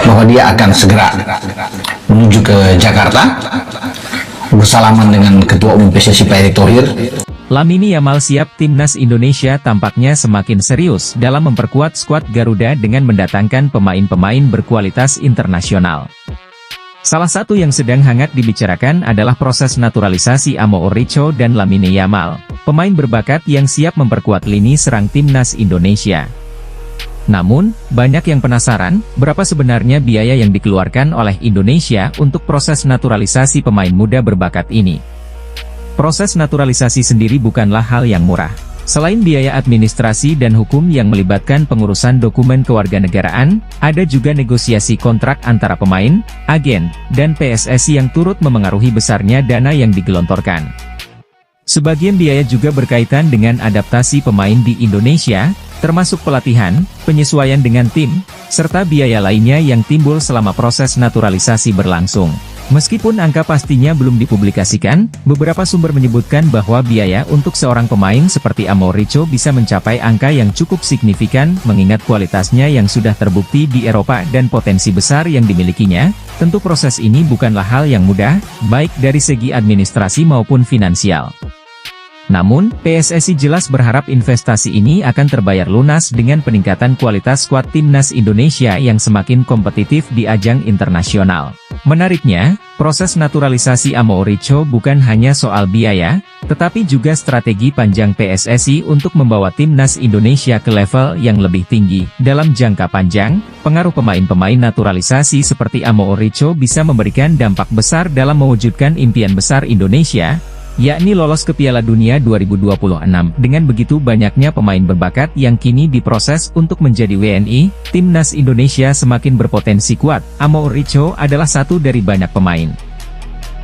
bahwa dia akan segera menuju ke Jakarta bersalaman dengan Ketua Umum PSSI Pak Erick Thohir. Lamine Yamal siap. Timnas Indonesia tampaknya semakin serius dalam memperkuat skuad Garuda dengan mendatangkan pemain-pemain berkualitas internasional. Salah satu yang sedang hangat dibicarakan adalah proses naturalisasi Amo Ouricho dan Lamine Yamal, pemain berbakat yang siap memperkuat lini serang Timnas Indonesia. Namun, banyak yang penasaran, berapa sebenarnya biaya yang dikeluarkan oleh Indonesia untuk proses naturalisasi pemain muda berbakat ini. Proses naturalisasi sendiri bukanlah hal yang murah. Selain biaya administrasi dan hukum yang melibatkan pengurusan dokumen kewarganegaraan, ada juga negosiasi kontrak antara pemain, agen, dan PSSI yang turut memengaruhi besarnya dana yang digelontorkan. Sebagian biaya juga berkaitan dengan adaptasi pemain di Indonesia, termasuk pelatihan, penyesuaian dengan tim, serta biaya lainnya yang timbul selama proses naturalisasi berlangsung. Meskipun angka pastinya belum dipublikasikan, beberapa sumber menyebutkan bahwa biaya untuk seorang pemain seperti Amo Ouricho bisa mencapai angka yang cukup signifikan mengingat kualitasnya yang sudah terbukti di Eropa dan potensi besar yang dimilikinya. Tentu proses ini bukanlah hal yang mudah, baik dari segi administrasi maupun finansial. Namun, PSSI jelas berharap investasi ini akan terbayar lunas dengan peningkatan kualitas skuad Timnas Indonesia yang semakin kompetitif di ajang internasional. Menariknya, proses naturalisasi Amo Ouricho bukan hanya soal biaya, tetapi juga strategi panjang PSSI untuk membawa Timnas Indonesia ke level yang lebih tinggi. Dalam jangka panjang, pengaruh pemain-pemain naturalisasi seperti Amo Ouricho bisa memberikan dampak besar dalam mewujudkan impian besar Indonesia, yakni lolos ke Piala Dunia 2026. Dengan begitu banyaknya pemain berbakat yang kini diproses untuk menjadi WNI, Timnas Indonesia semakin berpotensi kuat. Amo Ouricho adalah satu dari banyak pemain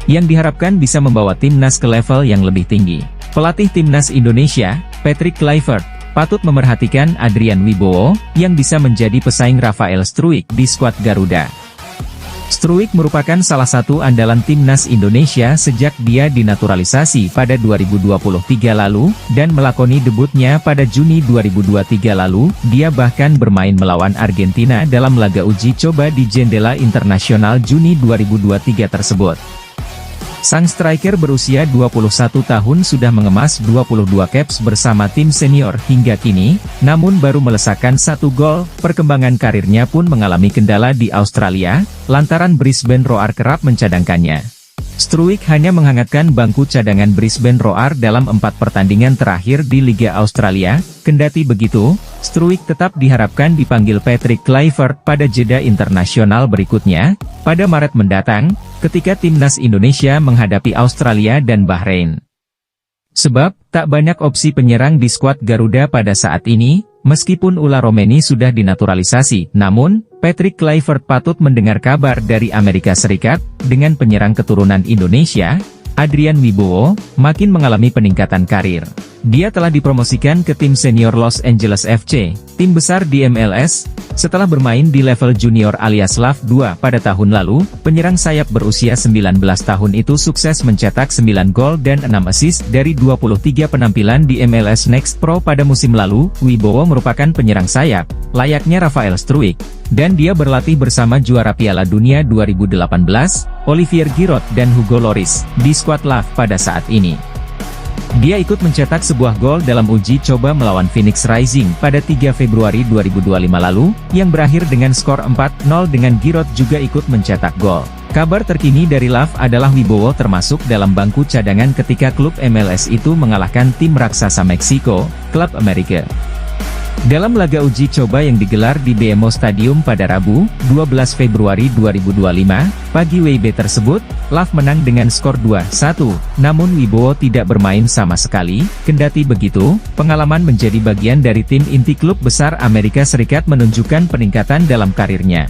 yang diharapkan bisa membawa Timnas ke level yang lebih tinggi. Pelatih Timnas Indonesia, Patrick Kluivert, patut memerhatikan Adrian Wibowo, yang bisa menjadi pesaing Rafael Struijk di skuad Garuda. Struijk merupakan salah satu andalan Timnas Indonesia sejak dia dinaturalisasi pada 2023 lalu, dan melakoni debutnya pada Juni 2023 lalu. Dia bahkan bermain melawan Argentina dalam laga uji coba di jendela internasional Juni 2023 tersebut. Sang striker berusia 21 tahun sudah mengemas 22 caps bersama tim senior hingga kini, namun baru melesakkan 1 gol. Perkembangan karirnya pun mengalami kendala di Australia, lantaran Brisbane Roar kerap mencadangkannya. Struijk hanya menghangatkan bangku cadangan Brisbane Roar dalam 4 pertandingan terakhir di Liga Australia. Kendati begitu, Struijk tetap diharapkan dipanggil Patrick Kluivert pada jeda internasional berikutnya, pada Maret mendatang, ketika Timnas Indonesia menghadapi Australia dan Bahrain. Sebab, tak banyak opsi penyerang di skuad Garuda pada saat ini, meskipun Ula Romeni sudah dinaturalisasi. Namun, Patrick Kluivert patut mendengar kabar dari Amerika Serikat, dengan penyerang keturunan Indonesia, Adrian Wibowo, makin mengalami peningkatan karir. Dia telah dipromosikan ke tim senior Los Angeles FC, tim besar di MLS, setelah bermain di level junior alias LAV 2 pada tahun lalu. Penyerang sayap berusia 19 tahun itu sukses mencetak 9 gol dan 6 assist dari 23 penampilan di MLS Next Pro pada musim lalu. Wibowo merupakan penyerang sayap, layaknya Rafael Struijk, dan dia berlatih bersama juara Piala Dunia 2018, Olivier Giroud dan Hugo Lloris, di skuad LAV pada saat ini. Dia ikut mencetak sebuah gol dalam uji coba melawan Phoenix Rising pada 3 Februari 2025 lalu, yang berakhir dengan skor 4-0 dengan Giroud juga ikut mencetak gol. Kabar terkini dari LAV adalah Wibowo termasuk dalam bangku cadangan ketika klub MLS itu mengalahkan tim raksasa Meksiko, Klub Amerika. Dalam laga uji coba yang digelar di BMO Stadium pada Rabu, 12 Februari 2025, pagi WIB tersebut, LAV menang dengan skor 2-1, namun Wibowo tidak bermain sama sekali. Kendati begitu, pengalaman menjadi bagian dari tim inti klub besar Amerika Serikat menunjukkan peningkatan dalam karirnya.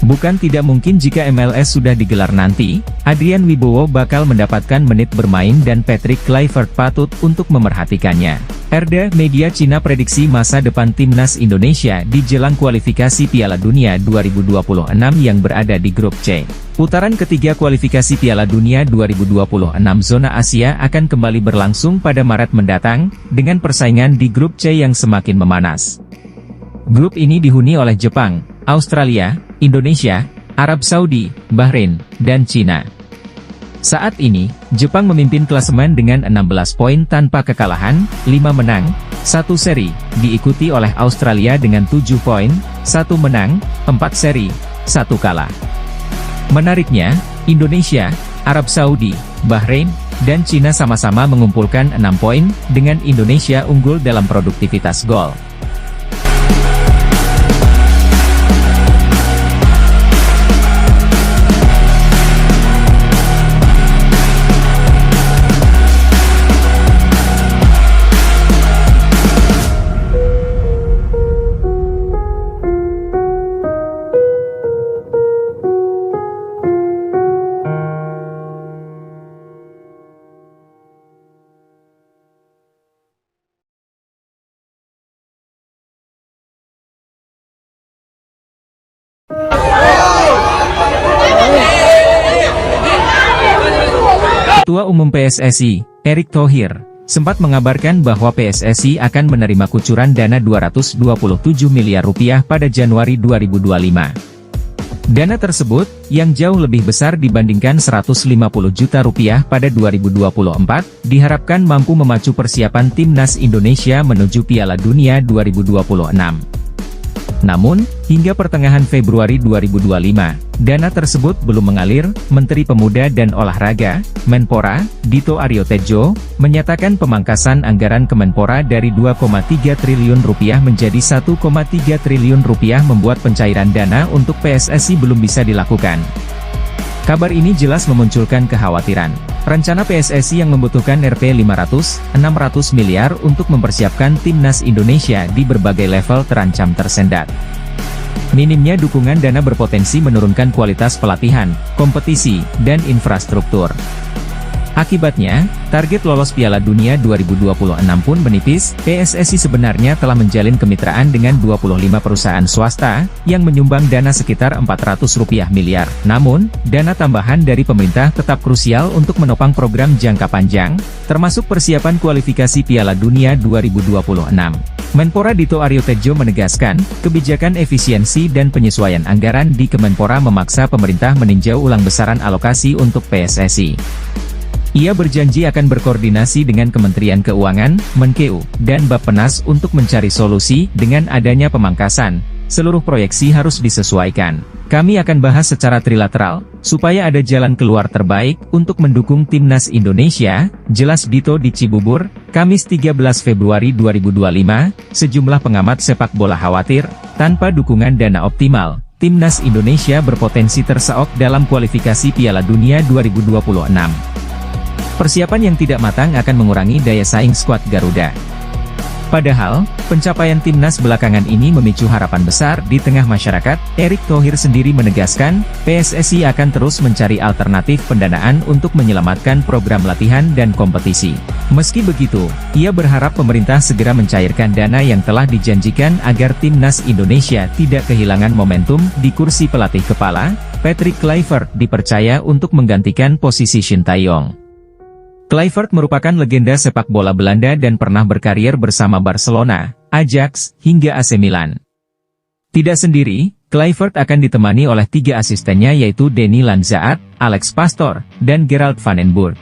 Bukan tidak mungkin jika MLS sudah digelar nanti, Adrian Wibowo bakal mendapatkan menit bermain dan Patrick Kluivert patut untuk memerhatikannya. Erda Media Cina prediksi masa depan timnas Indonesia di jelang kualifikasi Piala Dunia 2026 yang berada di grup C. Putaran ketiga kualifikasi Piala Dunia 2026 zona Asia akan kembali berlangsung pada Maret mendatang, dengan persaingan di grup C yang semakin memanas. Grup ini dihuni oleh Jepang, Australia, Indonesia, Arab Saudi, Bahrain, dan Cina. Saat ini, Jepang memimpin klasemen dengan 16 poin tanpa kekalahan, 5 menang, 1 seri, diikuti oleh Australia dengan 7 poin, 1 menang, 4 seri, 1 kalah. Menariknya, Indonesia, Arab Saudi, Bahrain, dan Cina sama-sama mengumpulkan 6 poin, dengan Indonesia unggul dalam produktivitas gol. Ketua Umum PSSI, Erick Thohir, sempat mengabarkan bahwa PSSI akan menerima kucuran dana 227 miliar rupiah pada Januari 2025. Dana tersebut, yang jauh lebih besar dibandingkan 150 juta rupiah pada 2024, diharapkan mampu memacu persiapan timnas Indonesia menuju Piala Dunia 2026. Namun, hingga pertengahan Februari 2025, dana tersebut belum mengalir. Menteri Pemuda dan Olahraga, Menpora, Dito Aryo Tejo, menyatakan pemangkasan anggaran Kemenpora dari 2,3 triliun rupiah menjadi 1,3 triliun rupiah membuat pencairan dana untuk PSSI belum bisa dilakukan. Kabar ini jelas memunculkan kekhawatiran. Rencana PSSI yang membutuhkan Rp 500-600 miliar untuk mempersiapkan timnas Indonesia di berbagai level terancam tersendat. Minimnya dukungan dana berpotensi menurunkan kualitas pelatihan, kompetisi, dan infrastruktur. Akibatnya, target lolos Piala Dunia 2026 pun menipis. PSSI sebenarnya telah menjalin kemitraan dengan 25 perusahaan swasta, yang menyumbang dana sekitar Rp400 miliar. Namun, dana tambahan dari pemerintah tetap krusial untuk menopang program jangka panjang, termasuk persiapan kualifikasi Piala Dunia 2026. Menpora Dito Aryo Tejo menegaskan, kebijakan efisiensi dan penyesuaian anggaran di Kemenpora memaksa pemerintah meninjau ulang besaran alokasi untuk PSSI. Ia berjanji akan berkoordinasi dengan Kementerian Keuangan, Menkeu, dan Bappenas untuk mencari solusi. Dengan adanya pemangkasan, seluruh proyeksi harus disesuaikan. Kami akan bahas secara trilateral, supaya ada jalan keluar terbaik untuk mendukung timnas Indonesia, jelas Dito di Cibubur, Kamis 13 Februari 2025. Sejumlah pengamat sepak bola khawatir, tanpa dukungan dana optimal, timnas Indonesia berpotensi terseok dalam kualifikasi Piala Dunia 2026. Persiapan yang tidak matang akan mengurangi daya saing skuad Garuda. Padahal, pencapaian timnas belakangan ini memicu harapan besar di tengah masyarakat. Erick Thohir sendiri menegaskan, PSSI akan terus mencari alternatif pendanaan untuk menyelamatkan program latihan dan kompetisi. Meski begitu, ia berharap pemerintah segera mencairkan dana yang telah dijanjikan agar timnas Indonesia tidak kehilangan momentum. Di kursi pelatih kepala, Patrick Kluivert dipercaya untuk menggantikan posisi Shin Tae-yong. Kluivert merupakan legenda sepak bola Belanda dan pernah berkarier bersama Barcelona, Ajax, hingga AC Milan. Tidak sendiri, Kluivert akan ditemani oleh 3 asistennya yaitu Denny Lanzaat, Alex Pastor, dan Gerald van den Burg.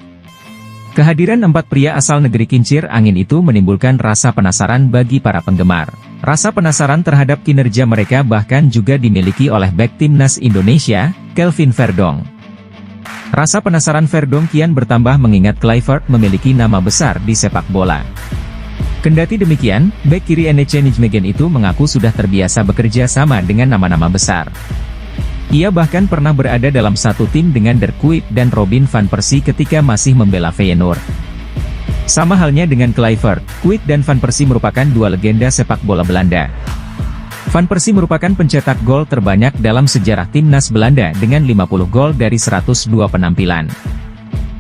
Kehadiran 4 pria asal negeri kincir angin itu menimbulkan rasa penasaran bagi para penggemar. Rasa penasaran terhadap kinerja mereka bahkan juga dimiliki oleh bek timnas Indonesia, Kelvin Verdong. Rasa penasaran Verdong kian bertambah mengingat Kluivert memiliki nama besar di sepak bola. Kendati demikian, bek kiri NEC Nijmegen itu mengaku sudah terbiasa bekerja sama dengan nama-nama besar. Ia bahkan pernah berada dalam satu tim dengan Der Kuip dan Robin van Persie ketika masih membela Feyenoord. Sama halnya dengan Kluivert, Kuip dan van Persie merupakan 2 legenda sepak bola Belanda. Van Persie merupakan pencetak gol terbanyak dalam sejarah timnas Belanda dengan 50 gol dari 102 penampilan.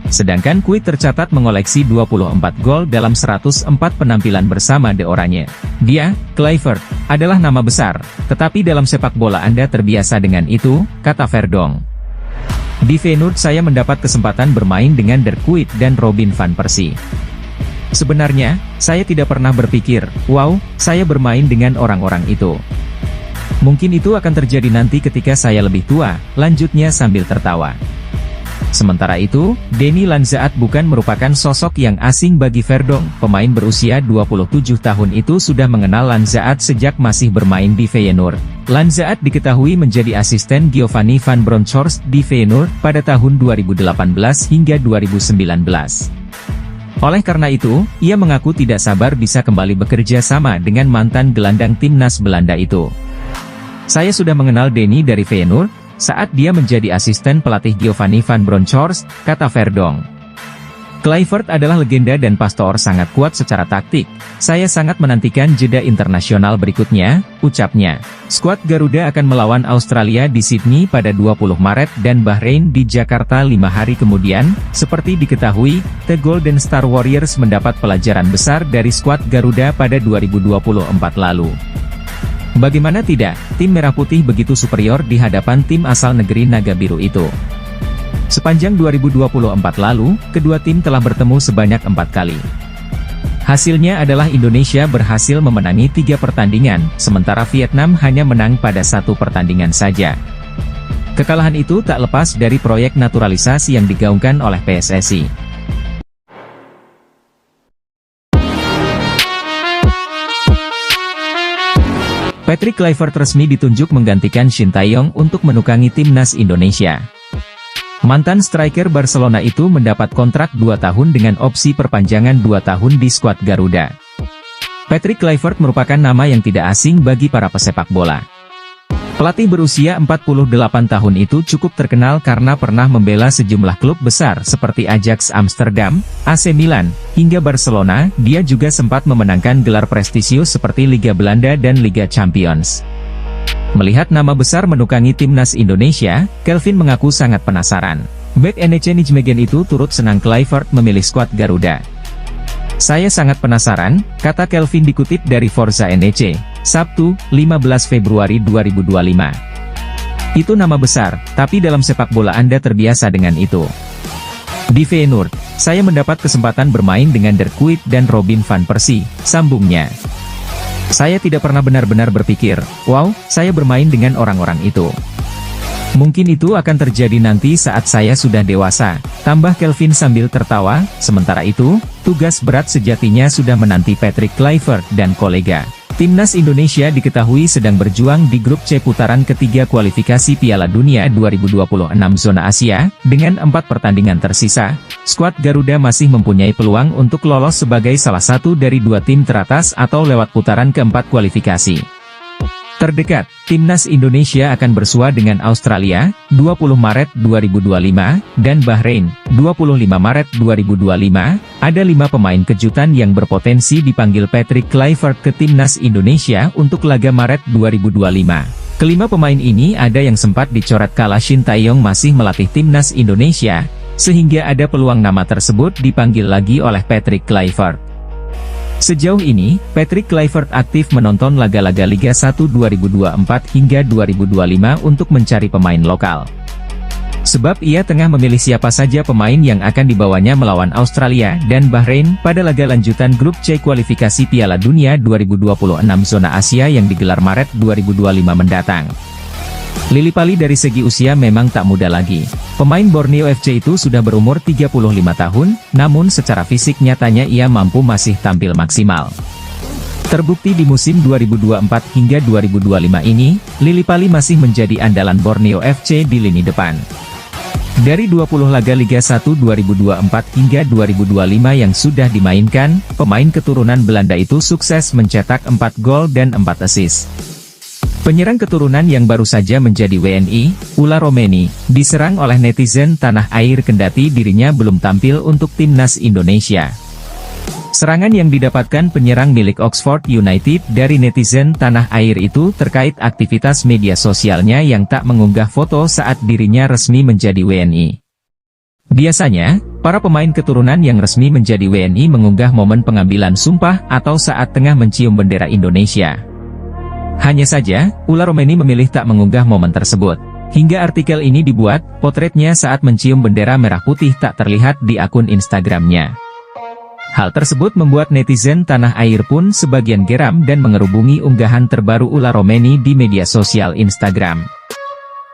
Sedangkan Kuyt tercatat mengoleksi 24 gol dalam 104 penampilan bersama The Oranje. Dia, Kluivert, adalah nama besar, tetapi dalam sepak bola Anda terbiasa dengan itu, kata Verdonk. Di Feyenoord saya mendapat kesempatan bermain dengan Der Kuyt dan Robin van Persie. Sebenarnya, saya tidak pernah berpikir, wow, saya bermain dengan orang-orang itu. Mungkin itu akan terjadi nanti ketika saya lebih tua, lanjutnya sambil tertawa. Sementara itu, Denny Lanzaat bukan merupakan sosok yang asing bagi Verdonk. Pemain berusia 27 tahun itu sudah mengenal Lanzaat sejak masih bermain di Feyenoord. Lanzaat diketahui menjadi asisten Giovanni van Bronckhorst di Feyenoord pada tahun 2018 hingga 2019. Oleh karena itu, ia mengaku tidak sabar bisa kembali bekerja sama dengan mantan gelandang timnas Belanda itu. Saya sudah mengenal Denny dari Feyenoord, saat dia menjadi asisten pelatih Giovanni van Bronckhorst, kata Verdonk. Kluivert adalah legenda dan Pastoor sangat kuat secara taktik. Saya sangat menantikan jeda internasional berikutnya, ucapnya. Skuad Garuda akan melawan Australia di Sydney pada 20 Maret dan Bahrain di Jakarta 5 hari kemudian. Seperti diketahui, The Golden Star Warriors mendapat pelajaran besar dari skuad Garuda pada 2024 lalu. Bagaimana tidak, tim Merah Putih begitu superior di hadapan tim asal negeri Naga Biru itu. Sepanjang 2024 lalu, kedua tim telah bertemu sebanyak 4 kali. Hasilnya adalah Indonesia berhasil memenangi 3 pertandingan, sementara Vietnam hanya menang pada 1 pertandingan saja. Kekalahan itu tak lepas dari proyek naturalisasi yang digaungkan oleh PSSI. Patrick Kluivert resmi ditunjuk menggantikan Shin Tae-yong untuk menukangi timnas Indonesia. Mantan striker Barcelona itu mendapat kontrak 2 tahun dengan opsi perpanjangan 2 tahun di skuad Garuda. Patrick Kluivert merupakan nama yang tidak asing bagi para pesepak bola. Pelatih berusia 48 tahun itu cukup terkenal karena pernah membela sejumlah klub besar seperti Ajax Amsterdam, AC Milan, hingga Barcelona. Dia juga sempat memenangkan gelar prestisius seperti Liga Belanda dan Liga Champions. Melihat nama besar menukangi timnas Indonesia, Kelvin mengaku sangat penasaran. Bek NEC Nijmegen itu turut senang Kluivert memilih skuad Garuda. Saya sangat penasaran, kata Kelvin dikutip dari Forza NEC, Sabtu, 15 Februari 2025. Itu nama besar, tapi dalam sepak bola Anda terbiasa dengan itu. Di Feyenoord, saya mendapat kesempatan bermain dengan Der Kuyt dan Robin van Persie, sambungnya. Saya tidak pernah benar-benar berpikir, wow, saya bermain dengan orang-orang itu. Mungkin itu akan terjadi nanti saat saya sudah dewasa, tambah Kelvin sambil tertawa. Sementara itu, tugas berat sejatinya sudah menanti Patrick Kluivert dan kolega. Timnas Indonesia diketahui sedang berjuang di grup C putaran ketiga kualifikasi Piala Dunia 2026 zona Asia, dengan 4 pertandingan tersisa. Skuad Garuda masih mempunyai peluang untuk lolos sebagai salah satu dari 2 tim teratas atau lewat putaran keempat kualifikasi. Terdekat, Timnas Indonesia akan bersua dengan Australia, 20 Maret 2025, dan Bahrain, 25 Maret 2025. Ada 5 pemain kejutan yang berpotensi dipanggil Patrick Kluivert ke Timnas Indonesia untuk laga Maret 2025. Kelima pemain ini ada yang sempat dicoret kala Shin Tae-yong masih melatih Timnas Indonesia, sehingga ada peluang nama tersebut dipanggil lagi oleh Patrick Kluivert. Sejauh ini, Patrick Kluivert aktif menonton laga-laga Liga 1 2024 hingga 2025 untuk mencari pemain lokal. Sebab ia tengah memilih siapa saja pemain yang akan dibawanya melawan Australia dan Bahrain pada laga lanjutan grup C kualifikasi Piala Dunia 2026 zona Asia yang digelar Maret 2025 mendatang. Lillipali dari segi usia memang tak muda lagi. Pemain Borneo FC itu sudah berumur 35 tahun, namun secara fisik nyatanya ia mampu masih tampil maksimal. Terbukti di musim 2024 hingga 2025 ini, Lillipali masih menjadi andalan Borneo FC di lini depan. Dari 20 laga Liga 1 2024 hingga 2025 yang sudah dimainkan, pemain keturunan Belanda itu sukses mencetak 4 gol dan 4 assist. Penyerang keturunan yang baru saja menjadi WNI, Ula Romeni, diserang oleh netizen tanah air kendati dirinya belum tampil untuk timnas Indonesia. Serangan yang didapatkan penyerang milik Oxford United dari netizen tanah air itu terkait aktivitas media sosialnya yang tak mengunggah foto saat dirinya resmi menjadi WNI. Biasanya, para pemain keturunan yang resmi menjadi WNI mengunggah momen pengambilan sumpah atau saat tengah mencium bendera Indonesia. Hanya saja, Ula Romeni memilih tak mengunggah momen tersebut. Hingga artikel ini dibuat, potretnya saat mencium bendera merah putih tak terlihat di akun Instagramnya. Hal tersebut membuat netizen tanah air pun sebagian geram dan mengerubungi unggahan terbaru Ula Romeni di media sosial Instagram.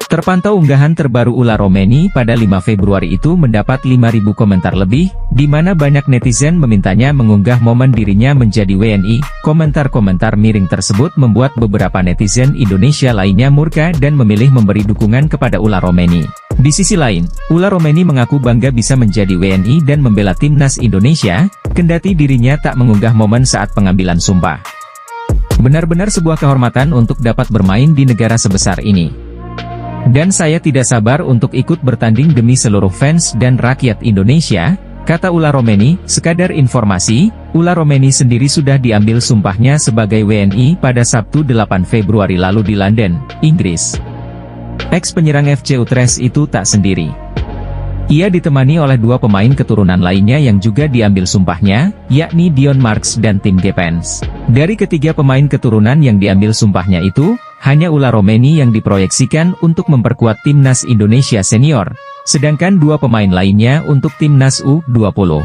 Terpantau unggahan terbaru Ula Romeni pada 5 Februari itu mendapat 5.000 komentar lebih, di mana banyak netizen memintanya mengunggah momen dirinya menjadi WNI. Komentar-komentar miring tersebut membuat beberapa netizen Indonesia lainnya murka dan memilih memberi dukungan kepada Ula Romeni. Di sisi lain, Ula Romeni mengaku bangga bisa menjadi WNI dan membela timnas Indonesia, kendati dirinya tak mengunggah momen saat pengambilan sumpah. Benar-benar sebuah kehormatan untuk dapat bermain di negara sebesar ini. Dan saya tidak sabar untuk ikut bertanding demi seluruh fans dan rakyat Indonesia, kata Ula Romeni. Sekadar informasi, Ula Romeni sendiri sudah diambil sumpahnya sebagai WNI pada Sabtu 8 Februari lalu di London, Inggris. Ex-penyerang FC Utrecht itu tak sendiri. Ia ditemani oleh dua pemain keturunan lainnya yang juga diambil sumpahnya, yakni Dion Marks dan Tim Gepens. Dari ketiga pemain keturunan yang diambil sumpahnya itu, hanya Ula Romeni yang diproyeksikan untuk memperkuat timnas Indonesia senior, sedangkan dua pemain lainnya untuk timnas U20.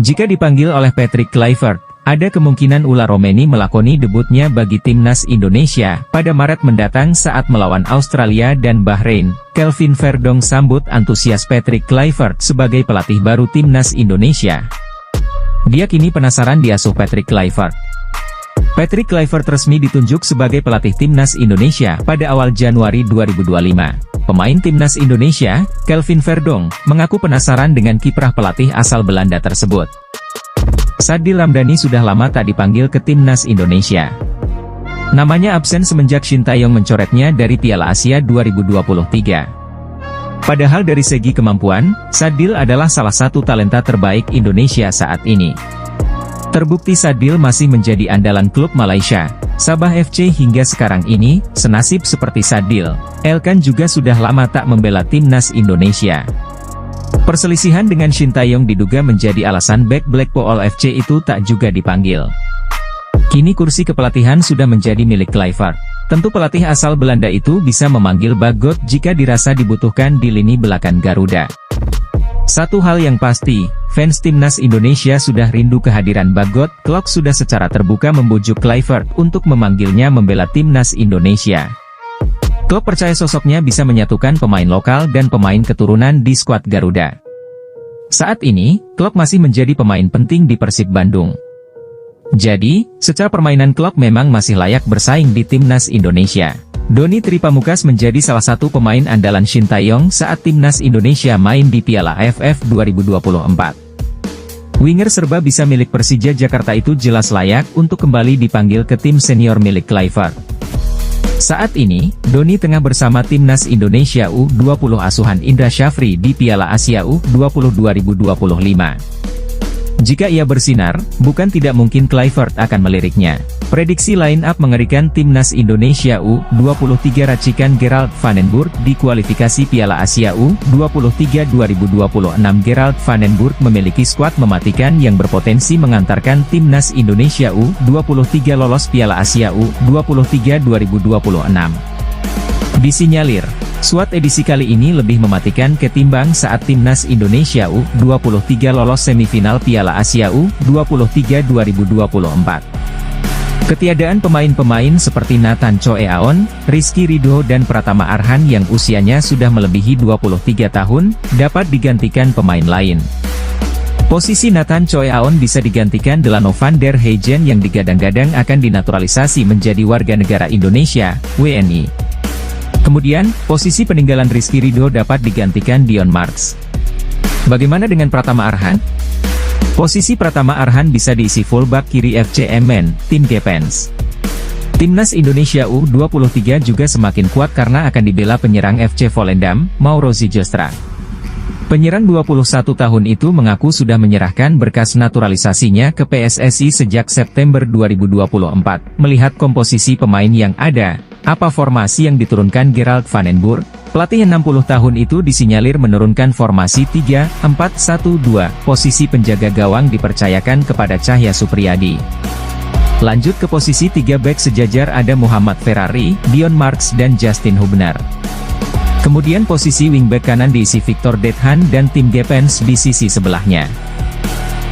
Jika dipanggil oleh Patrick Kluivert, ada kemungkinan Ula Romeni melakoni debutnya bagi timnas Indonesia pada Maret mendatang saat melawan Australia dan Bahrain. Kelvin Verdong sambut antusias Patrick Kluivert sebagai pelatih baru timnas Indonesia. Dia kini penasaran diasuh Patrick Kluivert. Patrick Kluivert resmi ditunjuk sebagai pelatih timnas Indonesia pada awal Januari 2025. Pemain timnas Indonesia, Kelvin Verdong, mengaku penasaran dengan kiprah pelatih asal Belanda tersebut. Sadil Ramdhani sudah lama tak dipanggil ke timnas Indonesia. Namanya absen semenjak Shin Tae-yong mencoretnya dari Piala Asia 2023. Padahal dari segi kemampuan, Sadil adalah salah satu talenta terbaik Indonesia saat ini. Terbukti Sadil masih menjadi andalan klub Malaysia, Sabah FC hingga sekarang ini. Senasib seperti Sadil, Elkan juga sudah lama tak membela timnas Indonesia. Perselisihan dengan Shin Tae-yong diduga menjadi alasan bek Blackpool FC itu tak juga dipanggil. Kini kursi kepelatihan sudah menjadi milik Kluivert. Tentu pelatih asal Belanda itu bisa memanggil Bagot jika dirasa dibutuhkan di lini belakang Garuda. Satu hal yang pasti, fans timnas Indonesia sudah rindu kehadiran Bagot. Klok sudah secara terbuka membujuk Kluivert untuk memanggilnya membela timnas Indonesia. Klub percaya sosoknya bisa menyatukan pemain lokal dan pemain keturunan di skuad Garuda. Saat ini, Klok masih menjadi pemain penting di Persib Bandung. Jadi, secara permainan Klok memang masih layak bersaing di timnas Indonesia. Doni Tripamukas menjadi salah satu pemain andalan Shin Tae-yong saat timnas Indonesia main di Piala AFF 2024. Winger serba bisa milik Persija Jakarta itu jelas layak untuk kembali dipanggil ke tim senior milik Kluivert. Saat ini, Doni tengah bersama timnas Indonesia U20 asuhan Indra Syafri di Piala Asia U20 2025. Jika ia bersinar, bukan tidak mungkin Kluivert akan meliriknya. Prediksi line-up mengerikan timnas Indonesia U23 racikan Gerald Vandenburg di kualifikasi Piala Asia U23 2026. Gerald Vandenburg memiliki skuad mematikan yang berpotensi mengantarkan timnas Indonesia U23 lolos Piala Asia U23 2026. Disinyalir, skuad edisi kali ini lebih mematikan ketimbang saat timnas Indonesia U23 lolos semifinal Piala Asia U23 2024. Ketiadaan pemain-pemain seperti Nathan Choe Aon, Rizky Ridho dan Pratama Arhan yang usianya sudah melebihi 23 tahun, dapat digantikan pemain lain. Posisi Nathan Choe Aon bisa digantikan Delano van der Heijden yang digadang-gadang akan dinaturalisasi menjadi warga negara Indonesia, WNI. Kemudian, posisi peninggalan Rizky Ridho dapat digantikan Dion Marks. Bagaimana dengan Pratama Arhan? Posisi Pratama Arhan bisa diisi fullback kiri FC Emmen, Tim Gepens. Timnas Indonesia U23 juga semakin kuat karena akan dibela penyerang FC Volendam, Mauro Zijlstra. Penyerang 21 tahun itu mengaku sudah menyerahkan berkas naturalisasinya ke PSSI sejak September 2024. Melihat komposisi pemain yang ada, Apa formasi yang diturunkan Gerald van den Boer? Pelatih 60 tahun itu disinyalir menurunkan formasi 3-4-1-2, posisi penjaga gawang dipercayakan kepada Cahya Supriyadi. Lanjut ke posisi 3 bek sejajar ada Muhammad Ferrari, Dion Marks dan Justin Hubner. Kemudian posisi wingback kanan diisi Victor Dethan dan Tim Gepens di sisi sebelahnya.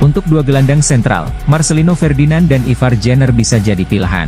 Untuk dua gelandang sentral, Marcelino Ferdinand dan Ivar Jenner bisa jadi pilihan.